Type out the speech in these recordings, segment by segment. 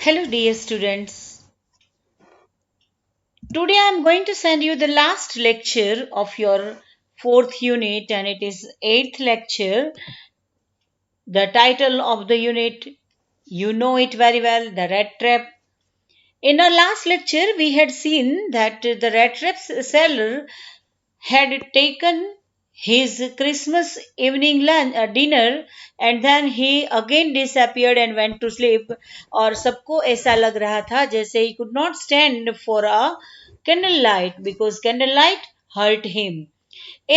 Hello, dear students. Today I am going to send you the last lecture of your fourth unit, and it is eighth lecture. The title of the unit, you know it very well, the rat trap. In our last lecture, we had seen that the rat trap seller had taken his Christmas evening dinner, and then he again disappeared and went to sleep. और सबको ऐसा लग रहा था जैसे he could not stand for a candlelight because candlelight hurt him.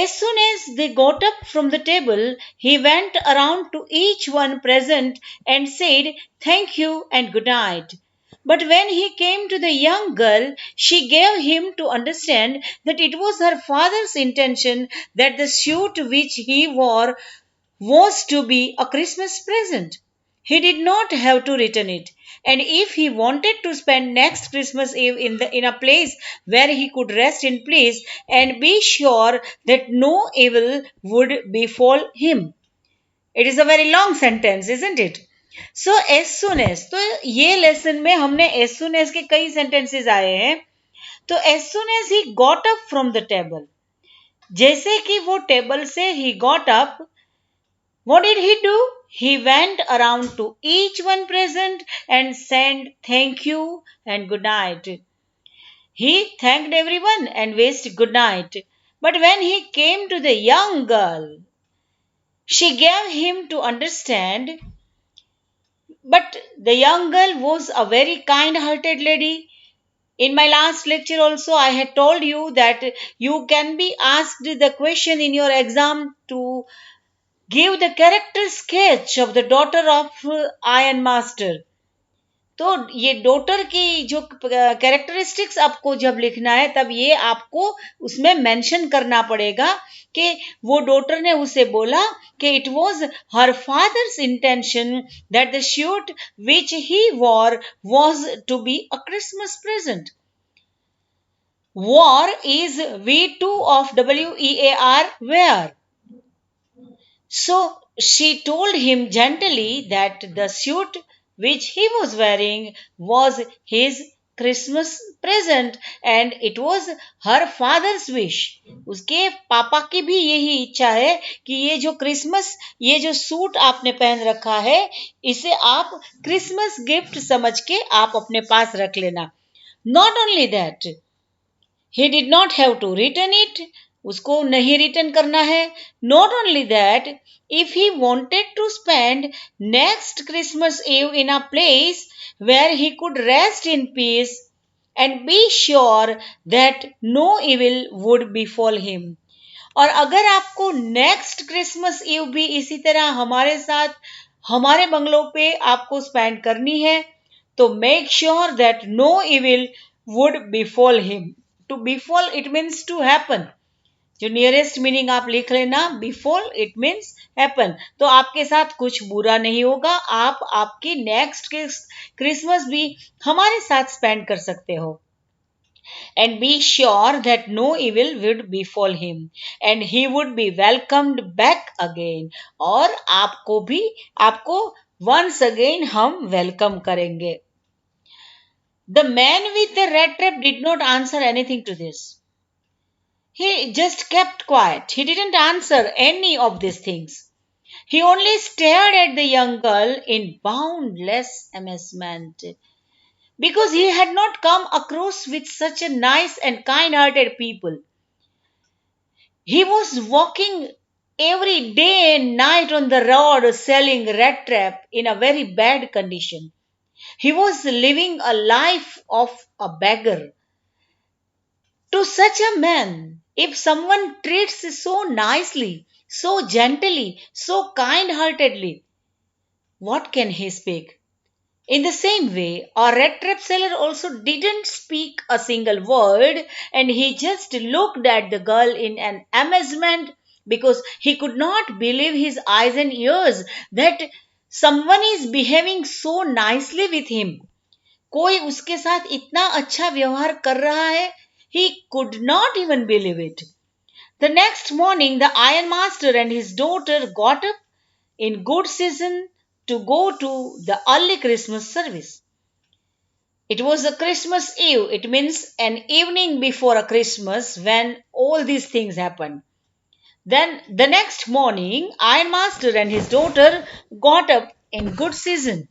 As soon as they got up from the table, he went around to each one present and said, "Thank you and good night." But when he came to the young girl, she gave him to understand that it was her father's intention that the suit which he wore was to be a Christmas present. He did not have to return it. And if he wanted to spend next Christmas Eve in a place where he could rest in peace and be sure that no evil would befall him. It is a very long sentence, isn't it? So as soon as, तो ये lesson में हमने as soon as के कई sentences आए हैं. तो as soon as he got up from the table, जैसे कि वो टेबल से he got up, what did he do? He went around to each one present and said thank you and good night. He thanked everyone and wished good night. But when he came to the young girl, she gave him to understand. But the young girl was a very kind hearted lady. In my last lecture, also, I had told you that you can be asked the question in your exam to give the character sketch of the daughter of Iron Master. तो ये daughter की जो characteristics आपको जब लिखना है तब ये आपको उसमें मेंशन करना पड़ेगा कि वो डॉटर ने उसे बोला कि it was her father's intention that the suit which he wore was to be a Christmas present. War is V2 of WEAR, where. So she told him gently that the suit which he was wearing was his Christmas present and it was her father's wish. उसके पापा की भी यही इच्छा है कि ये जो क्रिसमस ये जो सूट आपने पहन रखा है इसे आप क्रिसमस गिफ्ट समझ के आप अपने पास रख लेना. Not only that, he did not have to return it. उसको नहीं रिटर्न करना है. Not only that, if he wanted to spend next Christmas Eve in a place where he could rest in peace and be sure that no evil would befall him. और अगर आपको next Christmas ewe भी इसी तरह हमारे साथ हमारे बंगलों पे आपको स्पेंड करनी है तो make sure that no evil would befall him. To befall it means to happen. जो नियरेस्ट मीनिंग आप लिख लेना, बिफॉल इट मीन्स हैपन. तो आपके साथ कुछ बुरा नहीं होगा. आप आपकी नेक्स्ट क्रिसमस भी हमारे साथ स्पेंड कर सकते हो. And be sure that no evil would befall him and he would be welcomed back again. और आपको once again हम welcome करेंगे. The man with the red trap did not answer anything to this. He just kept quiet. He didn't answer any of these things. He only stared at the young girl in boundless amazement, because he had not come across with such a nice and kind-hearted people. He was walking every day and night on the road selling rat trap in a very bad condition. He was living a life of a beggar. To such a man, if someone treats so nicely, so gently, so kind-heartedly, what can he speak? In the same way, our red trap seller also didn't speak a single word and he just looked at the girl in an amazement because he could not believe his eyes and ears that someone is behaving so nicely with him. कोई उसके साथ इतना अच्छा व्यवहार कर रहा है. He could not even believe it. The next morning, the iron master and his daughter got up in good season to go to the early Christmas service. It was a Christmas Eve. It means an evening before a Christmas when all these things happened. Then the next morning, Iron Master and his daughter got up in good season.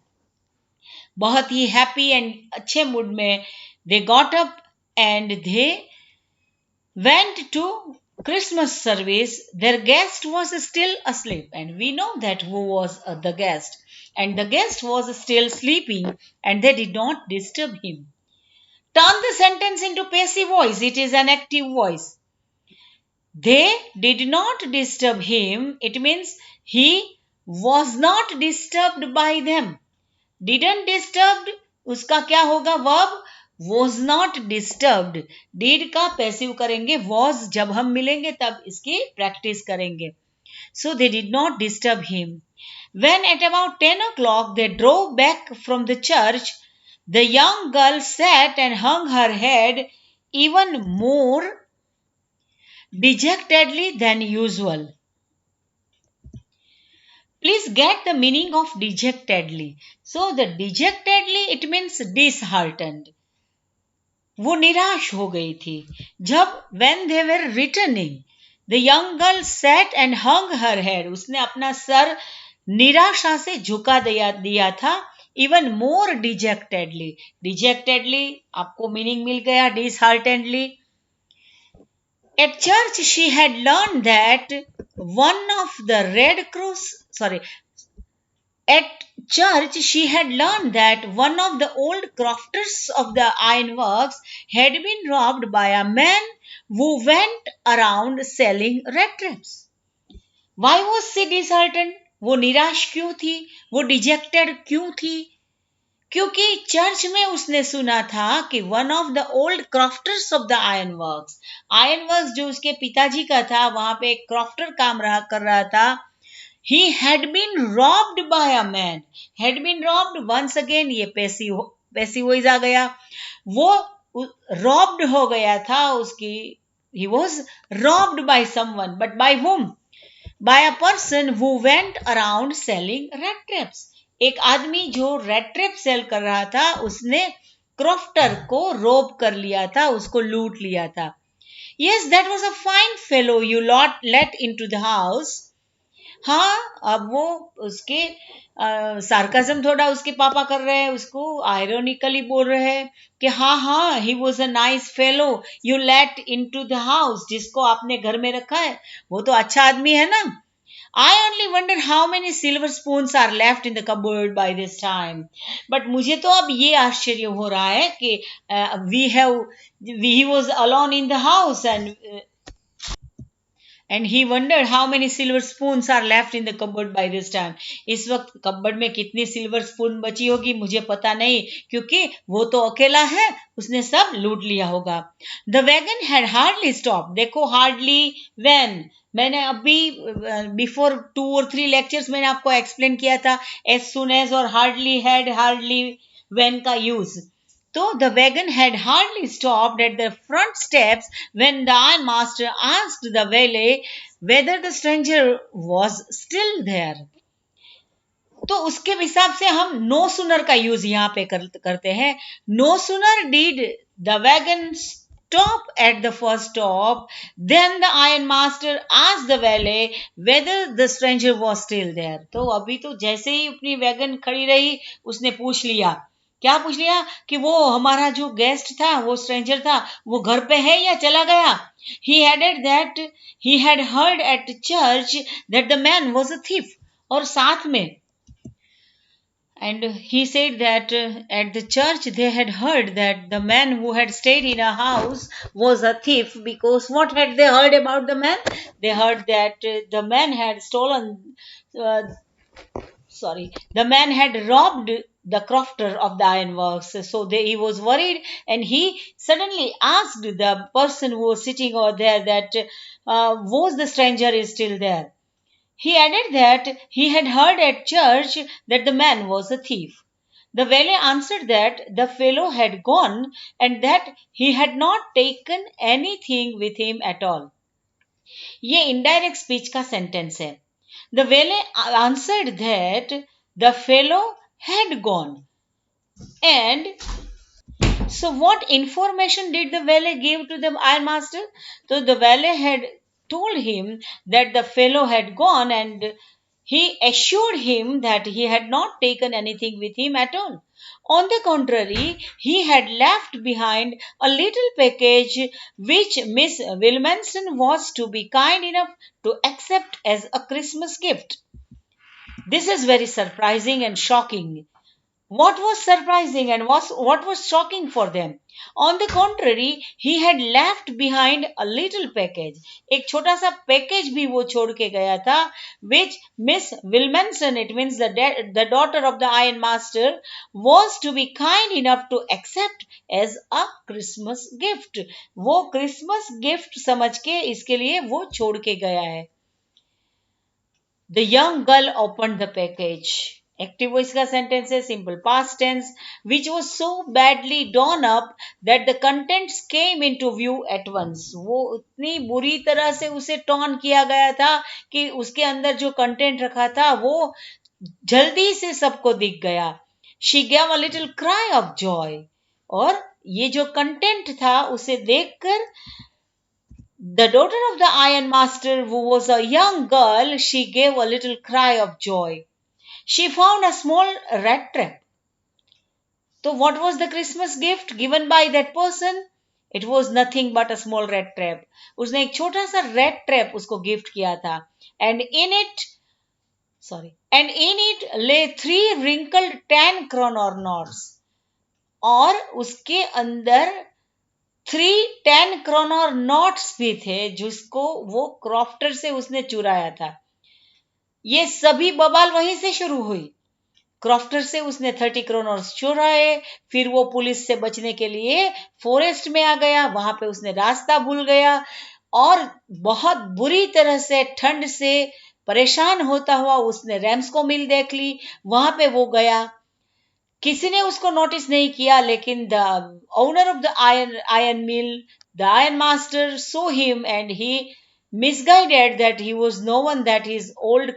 बहुत ही happy and अच्छे mood में they got up and they went to Christmas service. Their guest was still asleep, and we know that who was the guest. And the guest was still sleeping, and they did not disturb him. Turn the sentence into passive voice, it is an active voice. They did not disturb him, it means he was not disturbed by them. Didn't disturbed, उसका क्या होगा verb was not disturbed. did का passive करेंगे, was जब हम मिलेंगे तब इसकी प्रैक्टिस करेंगे. So they did not disturb him. When at about 10 o'clock they drove back from the church, the young girl sat and hung her head even more dejectedly than usual. Please get the meaning of dejectedly. So the dejectedly it means disheartened. वो निराश हो गई थी जब when they were returning. The young girl sat and hung her head. उसने अपना sir निराशा से झुका दिया था. Even more dejectedly. Dejectedly आपको मीनिंग मिल गया. Disheartedly. At church, she had learned that one of the Red Cross, sorry, at church, she had learned that one of the old crofters of the ironworks had been robbed by a man who went around selling red traps. Why was she disheartened? वो निराश क्यों थी? वो dejected क्यों थी? क्योंकि church में उसने सुना था कि one of the old crofters of the iron works जो उसके पिताजी का था वहां पे एक क्रॉफ्टर काम कर रहा था. He had been robbed by a man. Had been robbed once again ये पैसिव आ गया. वो रॉब्ड हो गया था उसकी. He was robbed by someone but by whom? By a person who went around selling rat traps. एक आदमी जो रेड ट्रैप सेल कर रहा था उसने क्रॉफ्टर को रोब कर लिया था, उसको लूट लिया था. Yes that was a fine fellow you let into the house. हाँ, अब वो उसके सार्काज्म थोड़ा उसके पापा कर रहे हैं, उसको आयरोनिकली बोल रहे हैं कि हाँ हाँ he was a nice fellow you let into the house. जिसको आपने घर में रखा है वो तो अच्छा आदमी है ना. I only wonder how many silver spoons are left in the cupboard by this time. But मुझे तो अब ये आश्चर्य हो रहा है कि he was alone in the house and he wondered how many silver spoons are left in the cupboard by this time. इस वक्त कपबोर्ड में कितनी सिल्वर स्पून बची होगी मुझे पता नहीं, क्योंकि वो तो अकेला है, उसने सब लूट लिया होगा. The wagon had hardly stopped. देखो hardly when मैंने अभी बिफोर 2 और 3 लेक्चर्स मैंने आपको एक्सप्लेन किया था as soon as और hardly had hardly when का use. So the wagon had hardly stopped at the front steps when the ironmaster asked the valet whether the stranger was still there. तो उसके हिसाब से हम no sooner का use यहाँ पे करते हैं. No sooner did the wagon stop at the first stop, then the ironmaster asked the valet whether the stranger was still there. तो अभी तो जैसे ही अपनी वैगन खड़ी रही उसने पूछ लिया. क्या पूछ लिया? कि वो हमारा जो गेस्ट था, वो स्ट्रेंजर था, वो घर पे है या चला गया. He added that he had heard at church that the man was a thief. और साथ में and he said that at the church they had heard that the man who had stayed in a house was a thief, because what had they heard about the man? They heard that the man had stolen uh, the man had robbed the crofter of the ironworks. So he was worried and he suddenly asked the person who was sitting over there that was the stranger is still there. He added that he had heard at church that the man was a thief. The valet answered that the fellow had gone and that he had not taken anything with him at all. ये indirect speech का sentence है. The valet answered that the fellow had gone and So, what information did the valet give to the ironmaster? So, the valet had told him that the fellow had gone, and he assured him that he had not taken anything with him at all. On the contrary, he had left behind a little package which Miss Wilmanson was to be kind enough to accept as a Christmas gift. This is very surprising and shocking. What was surprising and what was shocking for them? On the contrary, he had left behind a little package. एक छोटा सा package भी वो छोड़ के गया था, which Miss Wilmanson, it means the daughter of the iron master, was to be kind enough to accept as a Christmas gift. वो Christmas gift समझ के इसके लिए वो छोड़ के गया है. The young girl opened the package. Active voice का sentence है, simple past tense, which was so badly drawn up that the contents came into view at once. वो उतनी बुरी तरह से उसे टॉन किया गया था कि उसके अंदर जो कंटेंट रखा था वो जल्दी से सबको दिख गया. She gave a little cry of joy. और ये जो कंटेंट था उसे देखकर the daughter of the ironmaster, who was a young girl, she gave a little cry of joy. She found a small rat trap. So, what was the Christmas gift given by that person? It was nothing but a small rat trap. उसने एक छोटा सा rat trap उसको gift किया था. And in it lay three wrinkled tan kroner knots. और उसके अंदर 3 10 kroner नोट्स भी थे जिसको वो क्रॉफ्टर से उसने चुराया था. ये सभी बवाल वहीं से शुरू हुई. क्रॉफ्टर से उसने 30 kroner चुराए, फिर वो पुलिस से बचने के लिए फॉरेस्ट में आ गया, वहां पे उसने रास्ता भूल गया और बहुत बुरी तरह से ठंड से परेशान होता हुआ उसने रैम्स को मिल देख ली. वहां पे वो गया, किसी ने उसको नोटिस नहीं किया, लेकिन the owner of the iron mill, the iron master, saw him and he misguided that he was no one, that his old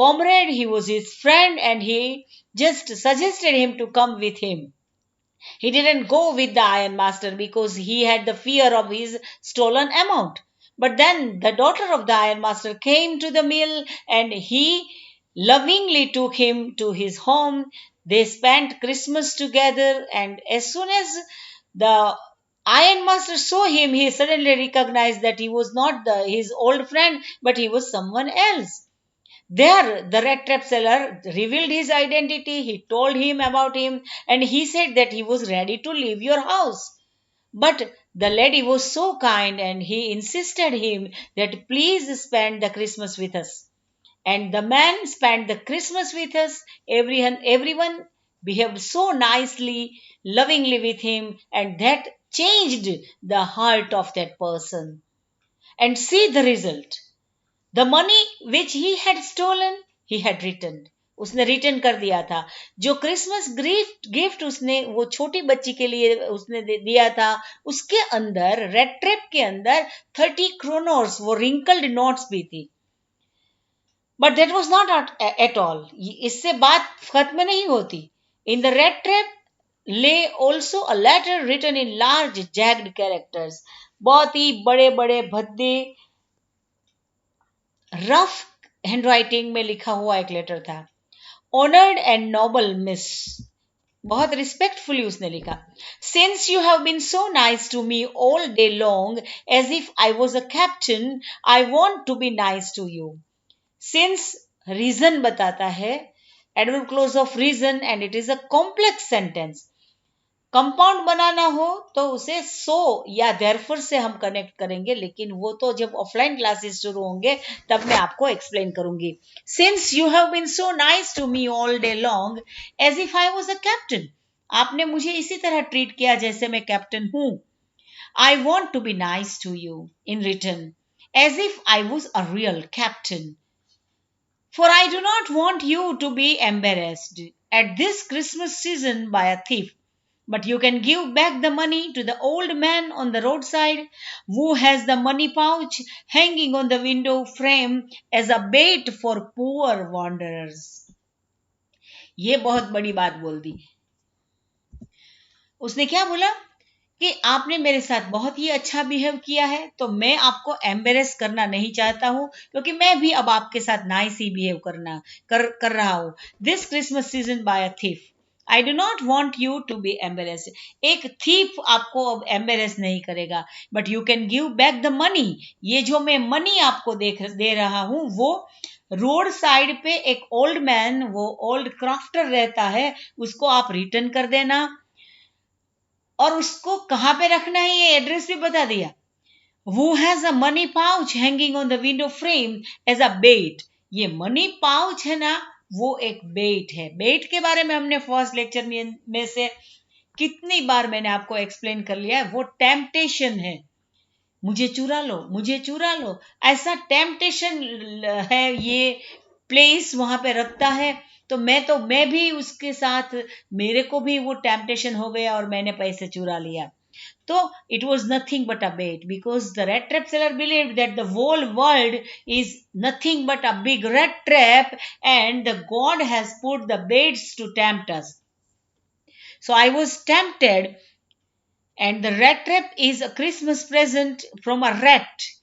comrade, he was his friend, and he just suggested him to come with him. He didn't go with the iron master because he had the fear of his stolen amount. But then the daughter of the iron master came to the mill and he lovingly took him to his home. They spent Christmas together, and as soon as the iron master saw him, he suddenly recognized that he was not his old friend, but he was someone else. There, the rat trap seller revealed his identity. He told him about him, and he said that he was ready to leave your house. But the lady was so kind, and he insisted him that please spend the Christmas with us. And the man spent the Christmas with us. Everyone behaved so nicely, lovingly with him, and that changed the heart of that person. And see the result. The money which he had stolen, he had returned. उसने return कर दिया था. जो Christmas gift उसने वो छोटी बच्ची के लिए उसने दिया था, उसके अंदर रेड ट्रैप के अंदर 30 kroner वो रिंकल्ड नोट्स भी थी. But that was not at all. इससे बात खत्म नहीं होती. In the red trap lay also a letter written in large jagged characters. बहुत ही बड़े बड़े भद्दे रफ हैंडराइटिंग में लिखा हुआ एक लेटर था. ऑनर्ड एंड नोबल मिस, बहुत रिस्पेक्टफुली उसने लिखा. Since you have been so nice to me all day long as if I was a captain, I want to be nice to you. Since reason बताता है, adverb clause of reason, and it is a complex sentence. Compound बनाना हो तो उसे सो या therefore से हम connect करेंगे, लेकिन वो तो जब ऑफलाइन क्लासेस शुरू होंगे तब मैं आपको एक्सप्लेन करूंगी. Since you have been so nice to me all day long as if I was a captain, आपने मुझे इसी तरह ट्रीट किया जैसे मैं कैप्टन हूं. I want to be nice to you in return as if I was a real captain. For I do not want you to be embarrassed at this Christmas season by a thief, but you can give back the money to the old man on the roadside who has the money pouch hanging on the window frame as a bait for poor wanderers. ये बहुत बड़ी बात बोल दी. उसने क्या बोला कि आपने मेरे साथ बहुत ही अच्छा बिहेव किया है, तो मैं आपको एम्बेरेस करना नहीं चाहता हूं, क्योंकि मैं भी अब आपके साथ नाइस ही बिहेव कर रहा हूं। This Christmas season by a thief, I do not want you to be embarrassed. एक थीफ आपको अब एम्बेरेस नहीं करेगा, but you can give back the money. ये जो मैं मनी आपको दे रहा हूं, वो रोड साइड पे एक ओल्ड मैन, वो ओल्ड क्राफ्टर रहता है, उसको आप रिटर्न कर देना। और उसको कहाँ पे रखना है ये एड्रेस भी बता दिया। Who has a money pouch hanging on the window frame as a bait? ये मनी पाउच है ना, वो एक बेट है। बेट के बारे में हमने फर्स्ट लेक्चर में से कितनी बार मैंने आपको एक्सप्लेन कर लिया है। वो टेम्पटेशन है, मुझे चुरा लो, मुझे चुरा लो, ऐसा टेम्पटेशन है। ये प्लेस वहां पे रखता है, तो मैं भी उसके साथ, मेरे को भी वो टेम्पटेशन हो गया और मैंने पैसे चुरा लिया। So it was nothing but a bait, because the rat trap seller believed that the whole world is nothing but a big rat trap, and the God has put the baits to tempt us. So I was tempted, and the rat trap is a Christmas present from a rat.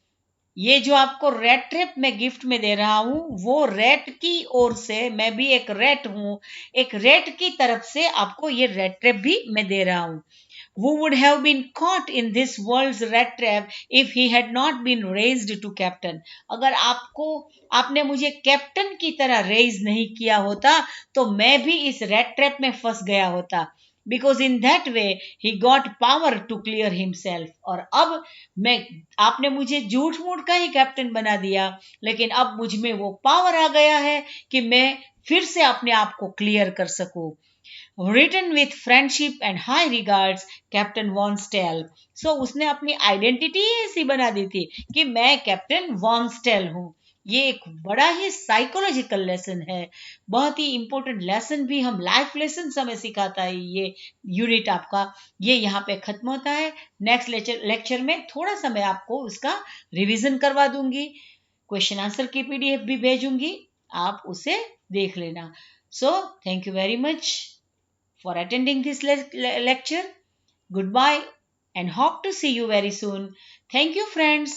ये जो आपको red trip में gift में दे रहा हूं, वो red की ओर से, मैं भी एक रेड हूं, एक रेड की तरफ से आपको ये रेड ट्रिप भी मैं दे रहा हूं। Who would have been caught in this world's rat trap if he had not been raised to captain? अगर आपने मुझे कैप्टन की तरह रेज नहीं किया होता, तो मैं भी इस रेड ट्रैप में फंस गया होता। Because in that way he got power to clear himself. और अब मैं, आपने मुझे झूठ मूठ का ही कैप्टन बना दिया, लेकिन अब मुझ में वो पावर आ गया है कि मैं फिर से अपने आप को क्लियर कर सकूं। Written with friendship and high regards, captain Wonstel. So उसने अपनी आइडेंटिटी ऐसी बना दी थी कि मैं कैप्टन वॉन्स्टेल हूं। ये एक बड़ा ही साइकोलॉजिकल लेसन है, बहुत ही इंपॉर्टेंट लेसन भी, हम लाइफ लेसन हमें सिखाता है ये यूनिट आपका। ये यहाँ पे खत्म होता है। नेक्स्ट लेक्चर में थोड़ा सा मैं आपको उसका रिवीजन करवा दूंगी, क्वेश्चन आंसर की पीडीएफ भी भेजूंगी, आप उसे देख लेना। So thank you very much for attending this lecture. Goodbye and hope to see you very soon. Thank you, friends.